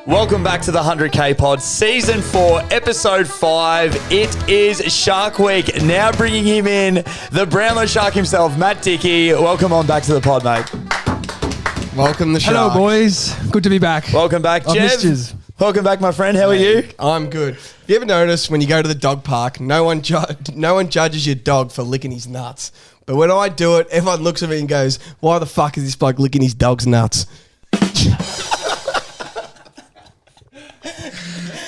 Welcome back to the 100K Pod, Season 4, Episode 5. It is Shark Week. Now bringing him in, the Brownlow Shark himself, Matt Dickey. Welcome on back to the pod, mate. Welcome, the Shark. Hello, boys. Good to be back. Welcome back, I've missed Jev. yous. Welcome back, my friend. How are you? I'm good. Have you ever noticed when you go to the dog park, no one judges your dog for licking his nuts? But when I do it, everyone looks at me and goes, why the fuck is this bloke licking his dog's nuts?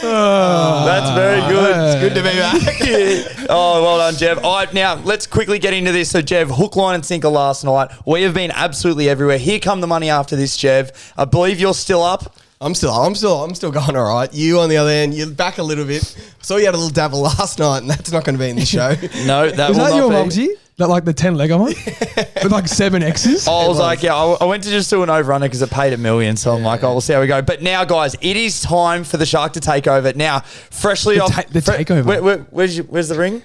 That's very good. It's good to be back. Oh, well done, Jev. All right, now let's quickly get into this. So, Jev, hook, line, and sinker last night. We have been absolutely everywhere. Here come the money after this, Jev. I believe you're still up. I'm still going all right. You on the other end, you're back a little bit. I saw you had a little dabble last night, and that's not going to be in the show. No, that Is will that not your be. multi? That like the 10 leg one? With like 7 X's? I was like, yeah, I went to just do an overrunner because it paid $1 million. So I'm like, oh, we'll see how we go. But now, guys, it is time for the Shark to take over. Now, freshly The off. takeover. Where's the ring?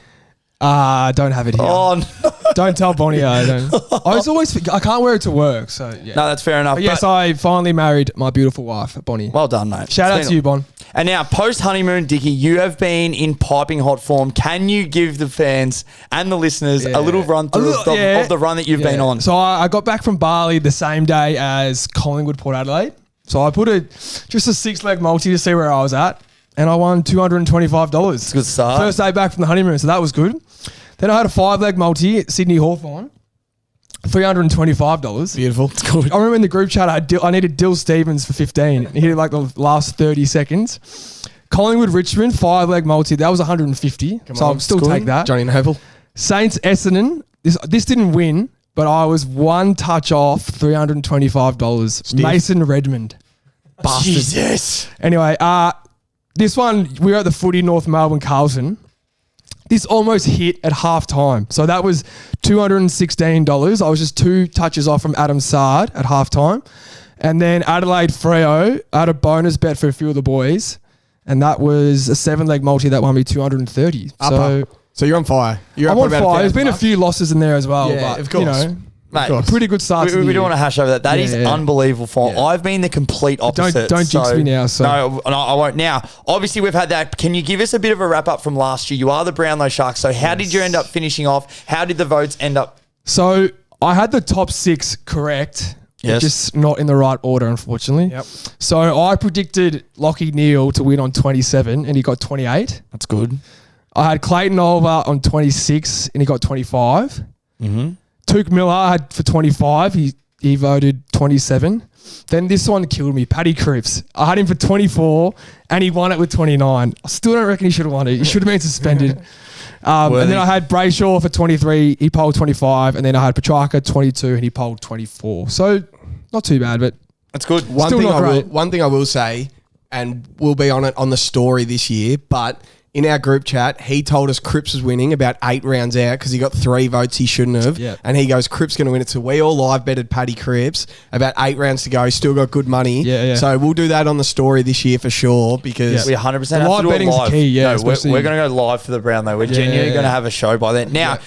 Don't have it here. Oh, no. Don't tell Bonnie I don't. I can't wear it to work, so yeah. No, that's fair enough. But yes, I finally married my beautiful wife, Bonnie. Well done, mate. Shout out to you, Bon. And now, post-honeymoon, Dicky, you have been in piping hot form. Can you give the fans and the listeners a little run-through of the run that you've been on? So I got back from Bali the same day as Collingwood Port Adelaide. So I put just a 6-leg multi to see where I was at, and I won $225. It's a good start. First day back from the honeymoon, so that was good. Then I had a 5-leg multi at Sydney Hawthorn, $325. Beautiful. It's good. I remember in the group chat, I needed Dill Stevens for 15. He did like the last 30 seconds. Collingwood Richmond, 5-leg multi. That was 150. I'll still take that. Johnny Noble. Saints Essendon. This didn't win, but I was one touch off $325. Mason Redmond. Bastard. Jesus. Anyway, this one, we were at the footy, North Melbourne Carlton. This almost hit at half time. So that was $216. I was just 2 touches off from Adam Sard at half time. And then Adelaide Freo, I had a bonus bet for a few of the boys. And that was a 7-leg multi that won me $230. So you're on fire. I'm on fire. There's been a few losses in there as well. Yeah, but, of course. You know, Mate, pretty good start to the we year. don't want to hash over that. That is unbelievable form. Yeah. I've been the complete opposite. Don't jinx me now. So. No, I won't. Now, obviously, we've had that. Can you give us a bit of a wrap up from last year? You are the Brownlow Sharks. So how did you end up finishing off? How did the votes end up? So I had the top 6 correct. Yes. Just not in the right order, unfortunately. Yep. So I predicted Lockie Neal to win on 27 and he got 28. That's good. I had Clayton Oliver on 26 and he got 25. Mm-hmm. Tuke Miller I had for 25. He voted 27. Then this one killed me. Paddy Cripps. I had him for 24 and he won it with 29. I still don't reckon he should have won it. He should have been suspended. And then I had Brayshaw for 23. He polled 25. And then I had Petrarca 22 and he polled 24. So not too bad, but That's good. One thing I will say, and we'll be on it on the story this year, but in our group chat, he told us Cripps was winning about 8 rounds out because he got 3 votes he shouldn't have. Yeah. And he goes, Cripps going to win it. So we all live betted Paddy Cripps about 8 rounds to go. Still got good money. Yeah. So we'll do that on the story this year for sure because We 100% have to live do it betting's live. key, yeah, No, we're especially- going to go live for the Brownlow. We're genuinely going to have a show by then. Now,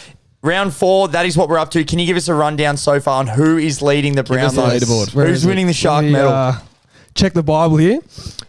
round 4, that is what we're up to. Can you give us a rundown so far on who is leading the us the Brownlow? leaderboard. Where Who's is it? winning the Shark Let me, medal? Check the Bible here.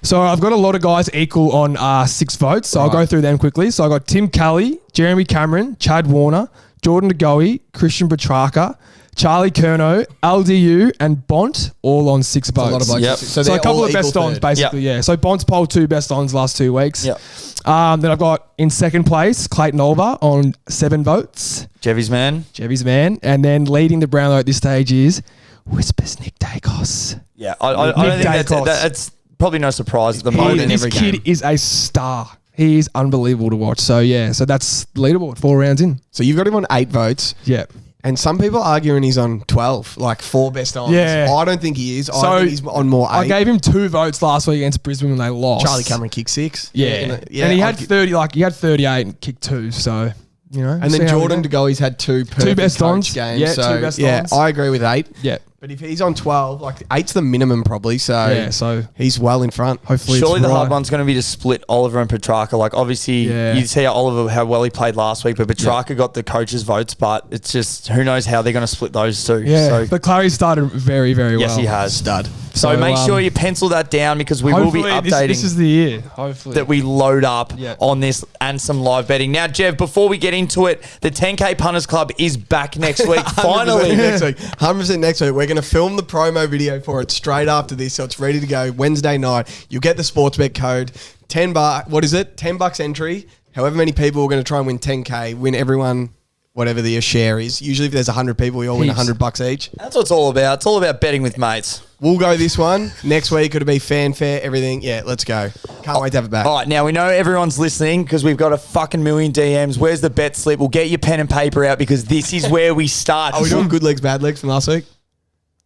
So I've got a lot of guys equal on 6 votes. So I'll go through them quickly. So I got Tim Kelly, Jeremy Cameron, Chad Warner, Jordan DeGoey, Christian Petrarca, Charlie Curnow, LDU, and Bont all on 6 votes. a lot of blokes. Yep. So they're a couple all of best equal ons, third. basically, yeah. So Bont's polled 2 best ons last 2 weeks. Yep. Then I've got in second place Clayton Oliver on 7 votes. Jevy's man. Jevy's man. And then leading the Brownlow at this stage is Whispers Nick Dacos. Yeah, I don't think Dacos. that's probably no surprise at the moment. in This every kid game. is a star. He is unbelievable to watch. So, yeah. So, that's leaderboard. 4 rounds in. So you've got him on 8 votes. Yeah. And some people arguing he's on 12, like 4 best ons. Yeah. I don't think he is. So, I think he's on more 8. I gave him 2 votes last week against Brisbane when they lost. Charlie Cameron kicked 6. Yeah. And he had I'd gi- 38 and kicked 2. So, you know. And see then how we Jordan go. DeGoey's had 2 perfect best coach ons. games. Yeah, so 2 best yeah, ons. I agree with 8. Yeah. But if he's on 12, like 8's the minimum probably. So Yeah. So, he's well in front. hopefully Surely it's the hard right. one's going to be to split Oliver and Petrarca. Like, obviously, Yeah. you see how well he played last week, but Petrarca got the coaches' votes, but it's just, who knows how they're going to split those two. Yeah. So, But Clary started very, very well. yes, he has. Stud. So make sure you pencil that down because we will be hopefully updating This is the year. Hopefully. that we load up Yeah. on this and some live betting. Now, Jeff, before we get into it, the 10K Punters Club is back next week. 100% Finally. next week. 100% next week. We're going to film the promo video for it straight after this, so it's ready to go Wednesday night. You'll get the Sportsbet code. $10. What is it? $10 entry. However many people are going to try and win 10K. Win everyone whatever their share is. Usually, if there's 100 people, we all win Heaps. $100 each. That's what it's all about. It's all about betting with mates. We'll go this one next week. It'll be fanfare, everything. Yeah, let's go. Can't wait to have it back. All right, now we know everyone's listening because we've got a fucking million DMs. Where's the bet slip? We'll get your pen and paper out because this is where we start. Are we doing good legs, bad legs from last week?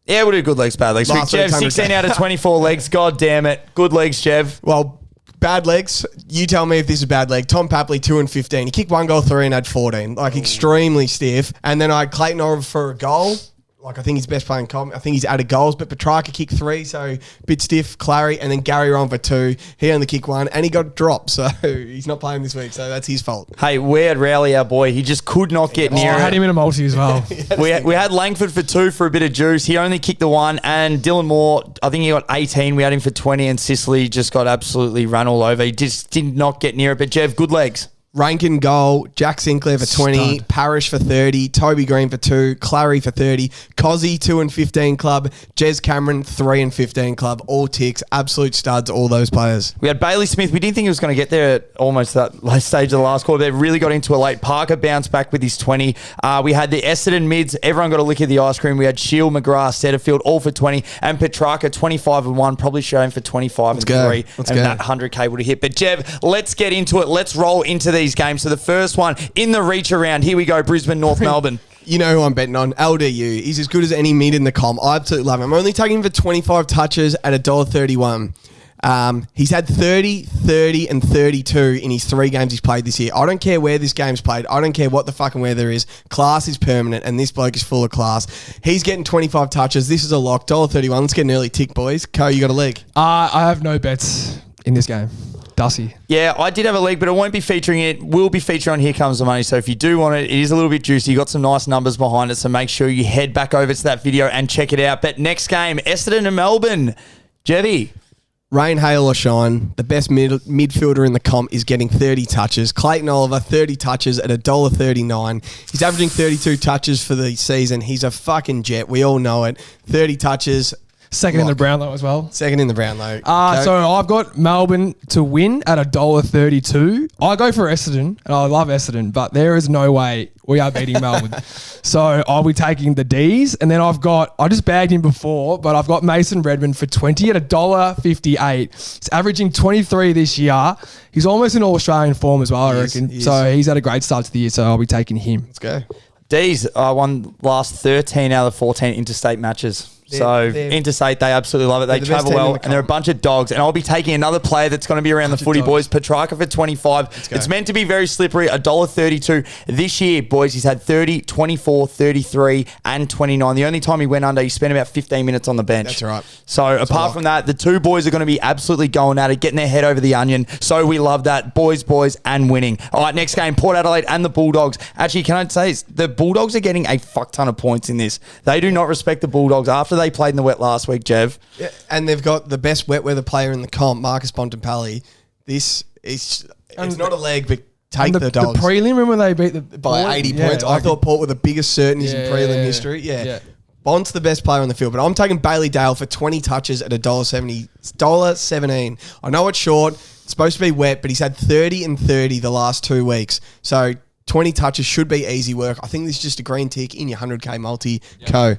Yeah, we'll do good legs, bad legs. Last Jeff, week's 16 out of 24 legs. God damn it. Good legs, Jeff. Well, bad legs. You tell me if this is bad leg. Tom Papley, 2 and 15. He kicked 1 goal, 3 and had 14. Like, extremely stiff. And then I had Clayton Oliver for a goal. Like, I think he's best playing comp. I think he's added goals, but Petrarca kicked 3, so a bit stiff. Clary, and then Gary Ron for 2. He only kicked 1, and he got dropped, so he's not playing this week, so that's his fault. Hey, we had Rowley, our boy. He just could not get I near had it. him in a multi as well. We had Langford for 2 for a bit of juice. He only kicked the 1. And Dylan Moore, I think he got 18. We had him for 20. And Sicily just got absolutely run all over. He just did not get near it. But, Jeff, good legs. Rankin goal, Jack Sinclair for 20, Stud. Parrish for 30, Toby Green for 2, Clary for 30, Cozzy 2 and 15 club, Jez Cameron 3 and 15 club, all ticks, absolute studs, all those players. We had Bailey Smith. We didn't think he was going to get there at almost that late stage of the last quarter. They really got into it late. Parker bounced back with his 20. We had the Essendon mids. Everyone got a lick of the ice cream. We had Shield, McGrath, Setterfield, all for 20. And Petrarca, 25 and 1. Probably showing for 25 and go. 3. Let's and go. that 100K would have hit. But, Jeff, let's get into it. Let's roll into these games. So the first one in the reach around. Here we go, Brisbane, North Melbourne. You know who I'm betting on, LDU. He's as good as any mid in the comp. I absolutely love him. I'm only taking him for 25 touches at $1.31. He's had 30, 30 and 32 in his 3 games he's played this year. I don't care where this game's played. I don't care what the fucking weather is. Class is permanent, and this bloke is full of class. He's getting 25 touches. This is a lock. $1.31. Let's get an early tick, boys. Co, you got a leg? I have no bets in this game. Dusty. Yeah, I did have a leg, but it won't be featuring it. Will be featuring on Here Comes the Money. So if you do want it, it is a little bit juicy. You got some nice numbers behind it. So make sure you head back over to that video and check it out. But next game, Essendon and Melbourne. Jebby. Rain, hail or shine, the best midfielder in the comp is getting 30 touches. Clayton Oliver, 30 touches at $1.39. He's averaging 32 touches for the season. He's a fucking jet. We all know it. 30 touches. Second in the Brownlow as well. Second in the Brownlow. So I've got Melbourne to win at $1.32. I go for Essendon, and I love Essendon, but there is no way we are beating Melbourne. So I'll be taking the D's, and then I just bagged him before, but I've got Mason Redmond for 20 at $1.58. He's averaging 23 this year. He's almost in All-Australian form as well, I reckon. So he's had a great start to the year, so I'll be taking him. Let's go. D's won last 13 out of 14 interstate matches. They're- Interstate, they absolutely love it. They they're the best travel team in well, the and they're a bunch of dogs. And I'll be taking another player that's going to be around the footy, boys. Petrarca for 25. go. It's meant to be very slippery. $1.32 this year, boys. He's had 30, 24, 33, and 29. The only time he went under, he spent about 15 minutes on the bench. That's right. So apart from that, the 2 boys are going to be absolutely going at it, getting their head over the onion. So we love that. Boys, and winning. All right, next game, Port Adelaide and the Bulldogs. Actually, can I say this? The Bulldogs are getting a fuck ton of points in this. They do not respect the Bulldogs after they played in the wet last week, Jev. Yeah, and they've got the best wet weather player in the comp, Marcus Bontempelli. It's not a leg, but take And the Dogs. The prelim, remember they beat the by 80 Yeah, points. I thought Port were the biggest certainties in Yeah, prelim yeah, history. Yeah. yeah. Bond's the best player on the field, but I'm taking Bailey Dale for 20 touches at $1.17. I know it's short. It's supposed to be wet, but he's had 30 and 30 the last 2 weeks. So 20 touches should be easy work. I think this is just a green tick in your 100K multi. Co.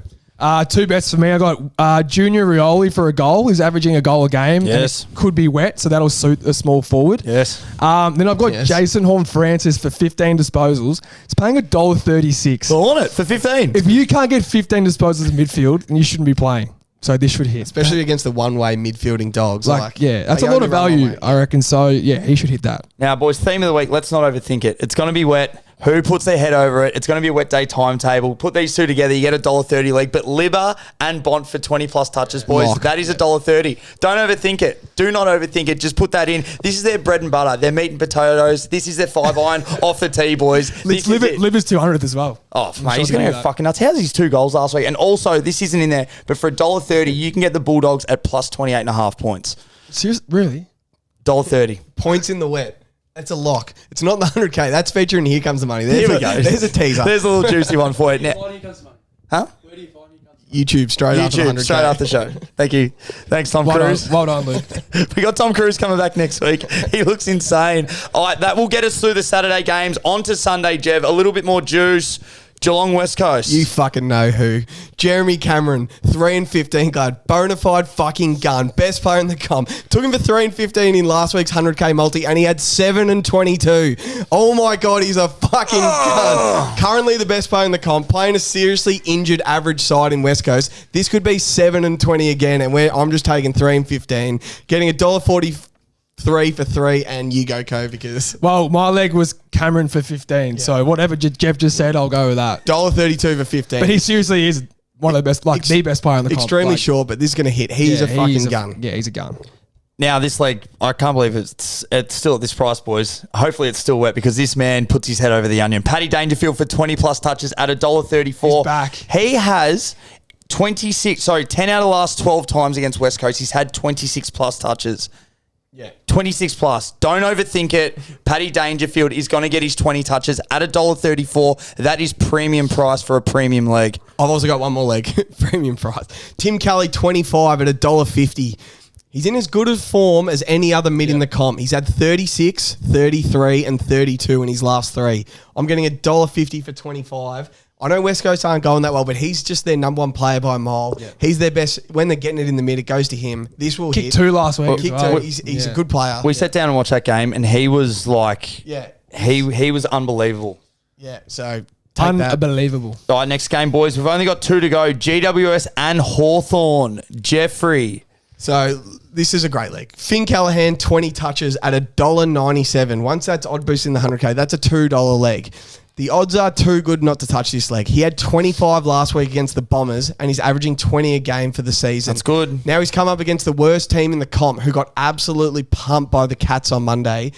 2 bets for me. I got Junior Rioli for a goal. He's averaging a goal a game. and Yes. it could be wet, so that'll suit a small forward. Yes. Then I've got Yes. Jason Horn-Francis for 15 disposals. It's paying $1.36. Still on it for 15. If you can't get 15 disposals in midfield, then you shouldn't be playing. So this should hit. Especially against the one-way midfielding Dogs. Yeah, that's they a lot only of run one value, way. I reckon. So, yeah, he should hit that. Now, boys, theme of the week, let's not overthink it. It's going to be wet. Who puts their head over it? It's going to be a wet day timetable. Put these two together, you get $1.30 leg. But Libba and Bont for 20 plus touches, boys. Lock. That is $1.30. Don't overthink it. Do not overthink it. Just put that in. This is their bread and butter. Their meat and potatoes. This is their 5-iron off the tee, boys. This is it. Libba's 200th as well. Oh, I'm mate, sure he's to going to do go that. fucking nuts. How's his 2 goals last week? And also, this isn't in there, but for $1.30, you can get the Bulldogs at plus 28.5 points. Seriously? Really? $1.30. Points in the wet. That's a lock. It's not the 100K. That's featuring Here Comes the Money. There's Here we go. There's a teaser. There's a little juicy one for you. Now, huh? YouTube straight after the YouTube, 100K. straight after the show. Thank you. Thanks, Tom Cruise. Well done, Luke. We got Tom Cruise coming back next week. He looks insane. All right, that will get us through the Saturday games. On to Sunday, Jev. A little bit more juice. Geelong West Coast. You fucking know who. Jeremy Cameron, 3 and 15 guard. Bonafide fucking gun. Best player in the comp. Took him for 3 and 15 in last week's 100K multi, and he had 7 and 22. Oh my God, he's a fucking gun. Currently the best player in the comp, playing a seriously injured average side in West Coast. This could be 7 and 20 again, and I'm just taking 3 and 15. Getting $1.43 for 3, and you go, because Well, my leg was Cameron for 15, so whatever Jeff just said, I'll go with that. $1.32 for 15. But he seriously is one of the best, the best player in the comp. Extremely Like, short, but this is going to hit. He's a fucking gun. Yeah, he's a gun. Now, this leg, I can't believe it's still at this price, boys. Hopefully it's still wet because this man puts his head over the onion. Paddy Dangerfield for 20 plus touches at $1.34. He's back. He has 10 out of the last 12 times against West Coast. He's had 26 plus touches. Yeah. 26 plus. Don't overthink it. Paddy Dangerfield is going to get his 20 touches at $1.34. That is premium price for a premium leg. I've also got one more leg. Premium price. Tim Kelly, 25 at $1.50. He's in as good a form as any other mid in the comp. He's had 36, 33, and 32 in his last 3. I'm getting $1.50 for 25. I know West Coast aren't going that well, but he's just their number one player by a mile. Yeah. He's their best. When they're getting it in the mid, it goes to him. This will Kicked hit. 2 last week. Kick as well. 2. He's a good player. We sat down and watched that game, and he was like, Yeah. he was unbelievable. Yeah. So take that. Unbelievable. All right, next game, boys. We've only got 2 to go. GWS and Hawthorn. Jeffrey. So this is a great leg. Finn Callahan, 20 touches at $1.97. Once that's odd boost in the 100K, that's a $2 leg. The odds are too good not to touch this leg. He had 25 last week against the Bombers, and he's averaging 20 a game for the season. That's good. Now he's come up against the worst team in the comp, who got absolutely pumped by the Cats on Monday.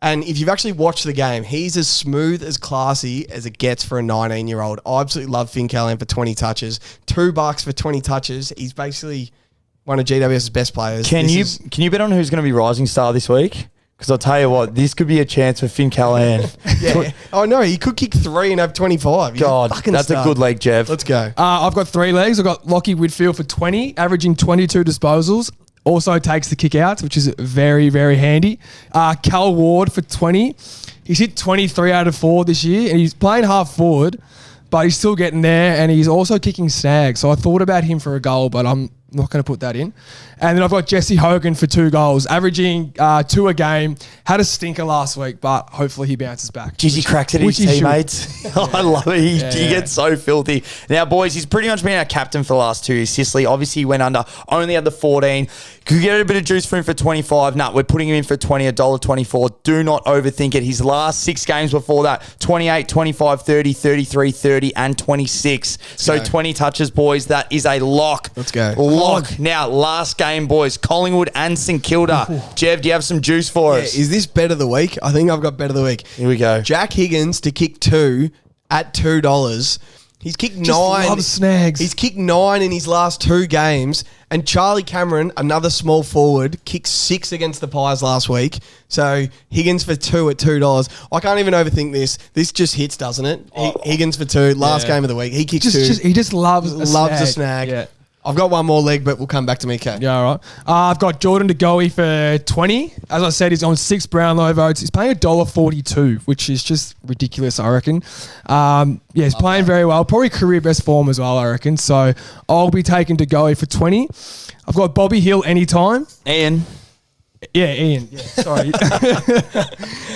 And if you've actually watched the game, he's as smooth, as classy as it gets for a 19-year-old. I absolutely love Finn Callahan for 20 touches. $2 for 20 touches. He's basically one of GWS's best players. Can you bet on who's going to be rising star this week? Because I'll tell you what, this could be a chance for Finn Callahan. Yeah. Oh, no, he could kick 3 and have 25. He's God, a fucking that's star. a good leg, Jeff. Let's go. I've got 3 legs. I've got Lockie Whitfield for 20, averaging 22 disposals. Also takes the kick outs, which is very, very handy. Cal Ward for 20. He's hit 23 out of 4 this year, and he's playing half forward, but he's still getting there, and he's also kicking snags. So I thought about him for a goal, but I'm not going to put that in. And then I've got Jesse Hogan for 2 goals, averaging 2 a game. Had a stinker last week, but hopefully he bounces back. Jeez, he cracks it at his which he should. teammates. I love it. He gets so filthy. Now, boys, he's pretty much been our captain for the last 2 years. Sicily, obviously, he went under, only had the 14. Could get a bit of juice for him for 25. Nah, we're putting him in for 20, $1.24. Do not overthink it. His last 6 games before that, 28, 25, 30, 33, 30, and 26. So 20 touches, boys. That is a lock. Let's go. Lock. Now, last game, boys. Collingwood and St Kilda. Jev, do you have some juice for us? Is this bet of the week? I think I've got bet of the week. Here we go. Jack Higgins to kick 2 at $2. He's kicked 9. loves snags. He's kicked 9 in his last 2 games. And Charlie Cameron, another small forward, kicked 6 against the Pies last week. So Higgins for 2 at $2. I can't even overthink this. This just hits, doesn't it? Higgins for 2, last game of the week. He kicks 2. He just loves Loves a snag. Yeah. I've got one more leg, but we'll come back to me, Kate. Yeah, all right. I've got Jordan De Goey for 20. As I said, he's on 6 Brownlow votes. He's paying $1.42, which is just ridiculous, I reckon. He's playing very well. Probably career best form as well, I reckon. So I'll be taking De Goey for 20. I've got Bobby Hill anytime. Ian. Yeah, Ian. Yeah, sorry.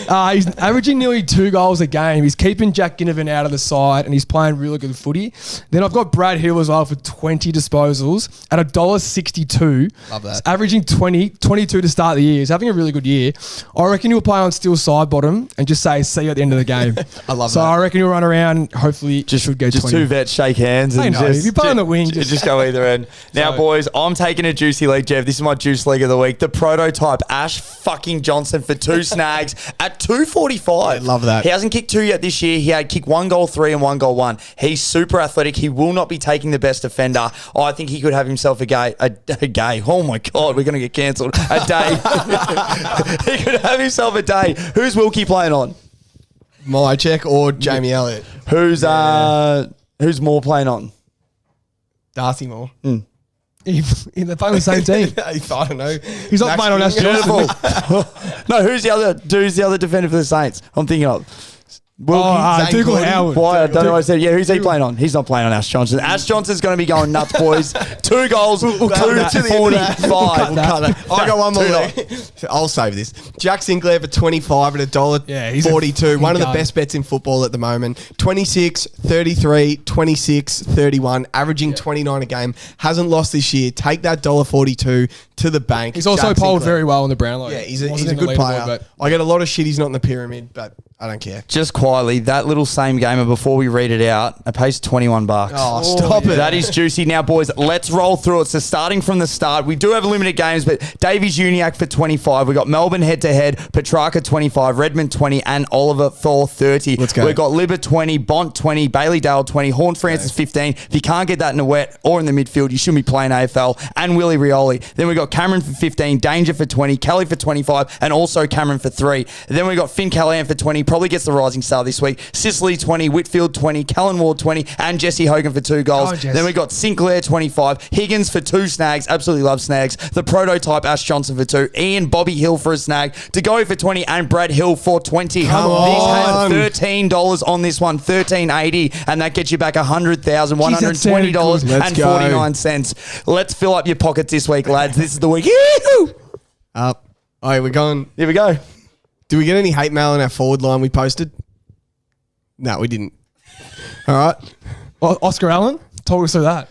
He's averaging nearly 2 goals a game. He's keeping Jack Ginnivan out of the side, and he's playing really good footy. Then I've got Brad Hill as well for 20 disposals at $1.62. Love that. He's averaging 22 to start the year. He's having a really good year. I reckon he'll play on steel side bottom and just say, see you at the end of the game. I love so that. I reckon he'll run around. Hopefully, should go Just 20. two vets shake hands. I And know. If you play on the wing, just go either end. Now, So- boys, I'm taking a juicy league, Jeff. This is my juice league of the week. The prototype Ash fucking Johnson for 2 snags at 245. Yeah, love that. He hasn't kicked 2 yet this year. He had kicked 1 goal 3 and 1 goal 1. He's super athletic. He will not be taking the best offender. I think he could have himself a gay. Oh my God, we're going to get cancelled. A day. He could have himself a day. Who's Wilkie playing on? My check or Jamie Elliott? Who's more playing on? Darcy Moore. They're playing the same team. I don't know. He's not playing on Ash Johnson. No, who's the other defender for the Saints? I'm thinking of. Zane Dougal Gordon. Howard. Why? I don't know what I said. Yeah, who's he playing on? He's not playing on Ash Johnson. Ash Johnson's going to be going nuts, boys. 2 goals, 245. I got one more. Two there. I'll save this. Jack Sinclair for 25 at Yeah, he's a $1.42. One of the gun. best bets in football at the moment. 26, 33, 26, 31, averaging 29 a game. Hasn't lost this year. Take that $1.42 to the bank. He's also Jack polled Sinclair. very well in the Brownlow. Yeah, he's Wasn't a in the good player. leaderboard, but- I get a lot of shit he's not in the pyramid, but I don't care. Just quietly, that little same gamer before we read it out, it pays $21. Oh, stop it. That is juicy. Now, boys, let's roll through it. So starting from the start, we do have limited games, but Davies Uniacke for 25. We got Melbourne head-to-head, Petrarca 25, Redmond 20, and Oliver Thor 30. Let's go. We've got Libba 20, Bont 20, Bailey Dale 20, Horn Francis 15. If you can't get that in the wet or in the midfield, you shouldn't be playing AFL. And Willie Rioli. Then we got Cameron for 15, Danger for 20, Kelly for 25, and also Cameron for 3. And then we got Finn Callahan for 20, probably gets the rising star this week. Sicily 20, Whitfield 20, Callan Ward 20, and Jesse Hogan for 2 goals. Oh, Jess. Then we got Sinclair 25, Higgins for 2 snags, absolutely love snags. The prototype Ash Johnson for 2, Ian Bobby Hill for a snag, DeGoey for 20, and Brad Hill for 20. Come on. These had $13 on this one, $13.80, and that gets you back $100,120.49. Let's fill up your pockets this week, lads. This is the week. Yee-hoo! Up. All right, we're going. Here we go. Do we get any hate mail on our forward line we posted? No, we didn't. All right. Oscar Allen, talk us through that.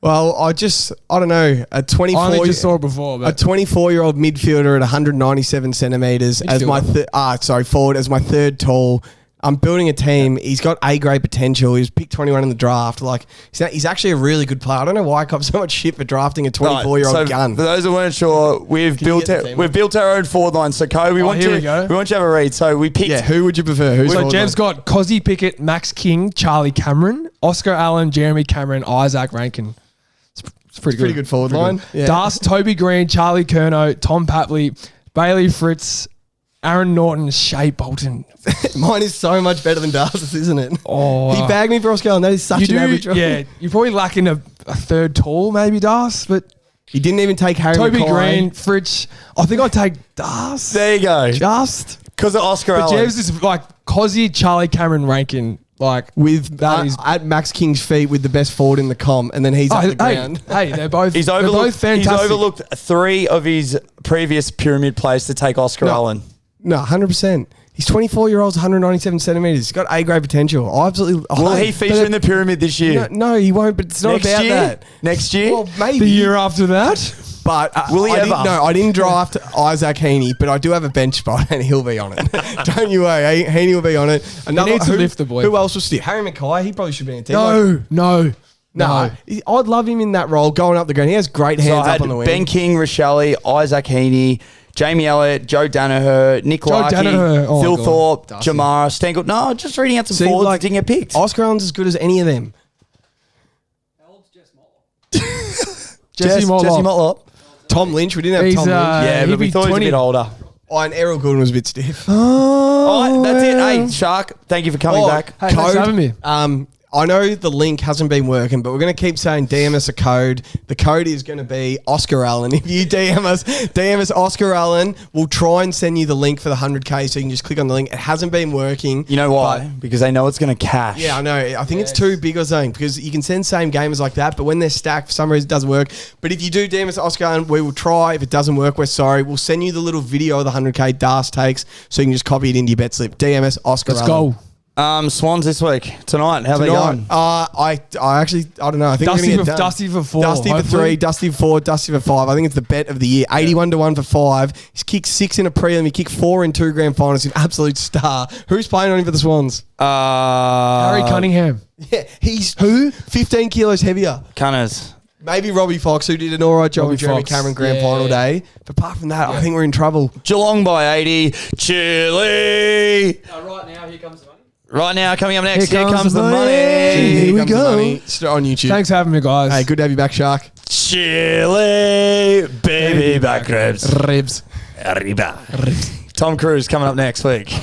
Well, I don't know, a I 24 only just saw it before, a but 24-year-old midfielder at 197 centimeters as my forward as my third tall. I'm building a team. He's got A-grade potential. He was picked 21 in the draft. Like he's actually a really good player. I don't know why I cop so much shit for drafting a 24-year-old so gun. For those who weren't sure, we've built get the team our own forward line. So, Co, we want here you we go. to have a read. So we picked. Yeah, who would you prefer? Who's so forward Jev's line? got Cozzy Pickett, Max King, Charlie Cameron, Oscar Allen, Jeremy Cameron, Isaac Rankin. It's pretty good. Pretty good forward line. Yeah. Das, Toby Green, Charlie Curnow, Tom Papley, Bailey Fritz, Aaron Norton, Shea Bolton. Mine is so much better than Darcy's, isn't it? Oh, He bagged me for Oscar Allen. That is such you an do, average. yeah. You're probably lacking a third tall, maybe Das, but He didn't even take Harry Toby Mackay. Green, Fritz. I think I'd take Das. There you go. Just. Because of Oscar But Allen. Jev's is like Cozzy, Charlie Cameron, Rankin. Like With that is. at Max King's feet with the best forward in the com, and then he's up the ground. Hey, they're both. He's they're overlooked. both fantastic. He's overlooked 3 of his previous pyramid players to take Oscar Allen. No, 100%. He's 24 year old, 197 centimeters. He's got A-grade potential. I absolutely. Will he feature in the pyramid this year? No, he won't. But it's not Next about year? that. Next year? Well, maybe The year after that. But Will he I ever? No, I didn't draft Isaac Heaney, but I do have a bench spot, and he'll be on it. Don't you worry, Heaney will be on it. needs to lift the boy. Who else was still? Harry Mackay. He probably should be in a team. Like, No. I'd love him in that role, going up the ground. He has great So hands I up had on the wing. Ben King, Rochelle, Isaac Heaney, Jamie Elliott, Joe Danaher, Nick Larkey, Danaher. Oh, Phil my God. Thorpe, Darcy. Jamara, Stengel. No, just reading out some See, forwards like, that didn't get picked. Oscar Allen's as good as any of them. Jesse Motlop. Motlop. Tom Lynch. We didn't have He's, Tom Lynch. Yeah, he'd but we be thought he was a 20. bit older. Oh, and Errol Goulden was a bit stiff. All right, that's it. Hey, Shark, thank you for coming back. Hey, thanks for having me. I know the link hasn't been working, but we're going to keep saying DM us a code. The code is going to be Oscar Allen. If you DM us Oscar Allen, we'll try and send you the link for the 100K so you can just click on the link. It hasn't been working. You know why? Because they know it's going to cash. Yeah, I know. I think it's too big or something because you can send same gamers like that, but when they're stacked, for some reason it doesn't work. But if you do DM us Oscar Allen, we will try. If it doesn't work, we're sorry. We'll send you the little video of the 100K Das takes so you can just copy it into your bet slip. DM us Oscar Let's Allen. go. Swans this week. Tonight. How they going? I don't know. I think Dusty we're for, gonna get done. Dusty for 4. Dusty for hopefully. 3, Dusty for 4, Dusty for 5. I think it's the bet of the year. 81-1 for 5. He's kicked 6 in a prelim. He kicked 4 in 2 grand finals. He's an absolute star. Who's playing on him for the Swans? Harry Cunningham. Yeah, he's who? 15 kilos heavier. Cunners. Maybe Robbie Fox, who did an all right job Robbie with Jeremy Fox. Cameron grand Yeah. final day. But apart from that, I think we're in trouble. Geelong by 80. Chile. Right now, here comes the money. Right now, coming up next, Here here comes comes the the money. Here we comes the go. money. Straight on YouTube. Thanks for having me, guys. Hey, good to have you back, Shark. Chile. Baby back ribs. Ribs. Arriba. Tom Cruise coming up next week.